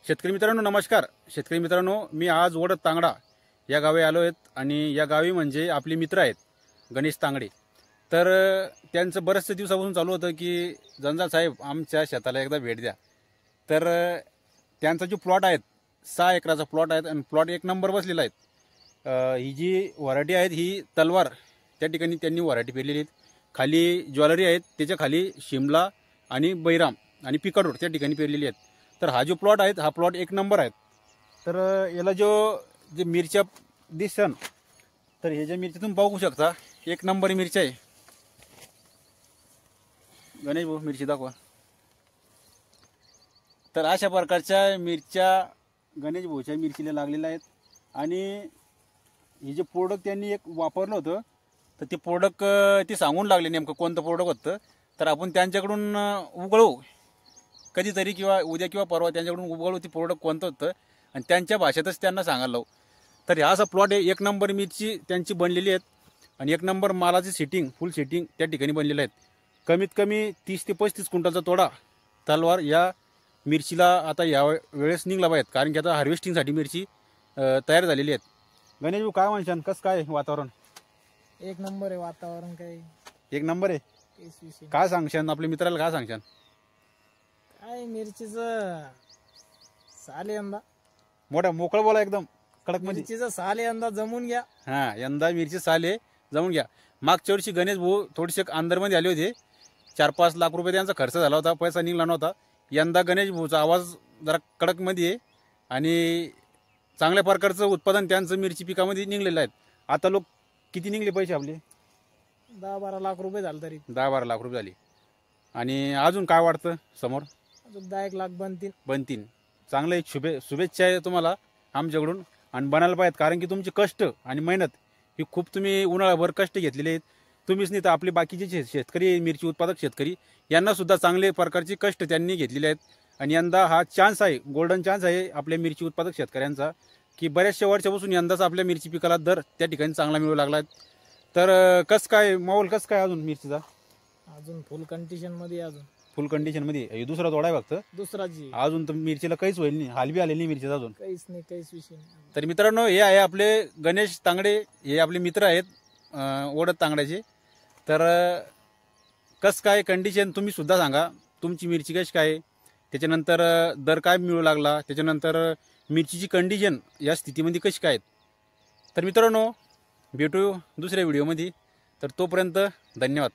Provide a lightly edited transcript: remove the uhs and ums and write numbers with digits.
शेतकरी मित्रांनो नमस्कार। शेतकरी मित्रांनो, मी आज वडद तांगडा या गावी आलो आहेत आणि या गावी म्हणजे आपले मित्र आहेत गणेश तांगडे। तर त्यांचं बरेचसे दिवसापासून चालू होतं की जंजाळ साहेब आमच्या शेताला एकदा भेट द्या। तर त्यांचा जो प्लॉट आहे 6 एकराचा प्लॉट आहे आणि प्लॉट एक नंबर बसलेला आहे। ही जी व्हरायटी आहे ही तलवार त्या ठिकाणी त्यांनी व्हरायटी पेरलेली आहे। खाली ज्वेलरी आहेत, त्याच्या खाली शिमला आणि बैराम आणि पिकाडोर त्या ठिकाणी पेरलेली आहेत। तर हा जो प्लॉट आहे हा प्लॉट एक नंबर आहे। तर याला जे मिरच्या दिसन तर हे जे मिरची तुम्ही पाहू शकता एक नंबर मिरची आहे। गणेश भाऊ मिरची दाखवा। तर अशा प्रकारच्या मिरच्या गणेश भाऊच्या मिरचीला लागलेल्या आहेत आणि हे जे प्रोडक्ट त्यांनी एक वापरलं होतं तर ते प्रोडक्ट ते सांगून लागले नेमकं कोणतं प्रोडक्ट होतं। तर आपण त्यांच्याकडून उघडू कधीतरी किंवा उद्या किंवा परवा त्यांच्याकडून उघडू ते प्रोडक्ट कोणतं होतं आणि त्यांच्या भाषेतच त्यांना सांगायला लावू। तर हा असा प्लॉट आहे, एक नंबर मिरची त्यांची बनलेली आहेत आणि एक नंबर मालाची सेटिंग फुल सेटिंग त्या ठिकाणी बनलेलं आहेत। कमीत कमी 30 ते 35 क्विंटलचा तोडा तलवार या मिरचीला आता या वेळेस निघला पाहिजे, कारण की आता हार्वेस्टिंगसाठी मिरची तयार झालेली आहेत। गणेश भाऊ काय म्हणशान, कसं काय वातावरण? एक नंबर आहे वातावरण, काही एक नंबर आहे। काय सांगशान आपल्या मित्राला, काय सांगशान? काय मिरचीचं साल यंदा मोठा मोकळं बोला, एकदम कडक मध्ये। मिरचीचं साल यंदा जमून घ्या। हा, यंदा मिरची साल आहे, जमून घ्या। मागच्या वर्षी गणेश भाऊ थोडेसे अंदरमध्ये आले होते, 4-5 लाख रुपये त्यांचा खर्च झाला होता, पैसा निघला नव्हता। यंदा गणेश भाऊचा आवाज जरा कडकमध्ये आहे आणि चांगल्या प्रकारचं उत्पादन त्यांचं मिरची पिकामध्ये निघलेलं आहे। आता लोक किती निघले पैसे आपले? 10-12 लाख रुपये झाले, तरी 10-12 लाख रुपये झाले। आणि अजून काय वाटतं समोर? अजून 10-1 लाख बनतील। चांगलं एक शुभेच्छा आहे तुम्हाला आमच्याकडून आणि बनायला पाहिजेत, कारण की तुमचे कष्ट आणि मेहनत ही खूप तुम्ही उन्हाळ्याभर कष्ट घेतलेले आहेत। तुम्हीच नाही तर आपले बाकीचे शेतकरी मिरची उत्पादक शेतकरी यांना सुद्धा चांगले प्रकारचे कष्ट त्यांनी घेतलेले आहेत। आणि यंदा हा चान्स आहे, गोल्डन चान्स आहे आपल्या मिरची उत्पादक शेतकऱ्यांचा, की बऱ्याचशा वर्षापासून यंदाचा आपल्या मिरची पिकाला दर त्या ठिकाणी चांगला मिळू लागला आहे। तर कसं काय माहोल, कसं काय अजून मिरचीचा? अजून फुल कंडिशन मध्ये, अजून फुल कंडिशन मध्ये। दुसरा तोडा आहे फक्त, दुसरा जी अजून तर मिरचीला काहीच होईल नाही, हालबी आलेली नाही मिरचीचा अजून, काहीच नाही, काहीच विषय नाही। तर मित्रांनो हे आहे आपले गणेश तांगडे, हे आपले मित्र आहेत वडद तांगड्याचे। तर कसं काय कंडिशन तुम्ही सुद्धा सांगा, तुमची मिरची कशी काय, त्याच्यानंतर दर काय मिळू लागला, त्याच्यानंतर मिरचीची कंडिशन या स्थितीमध्ये कशी काय। तर मित्रांनो भेटू दुसऱ्या व्हिडिओमध्ये, तर तोपर्यंत धन्यवाद।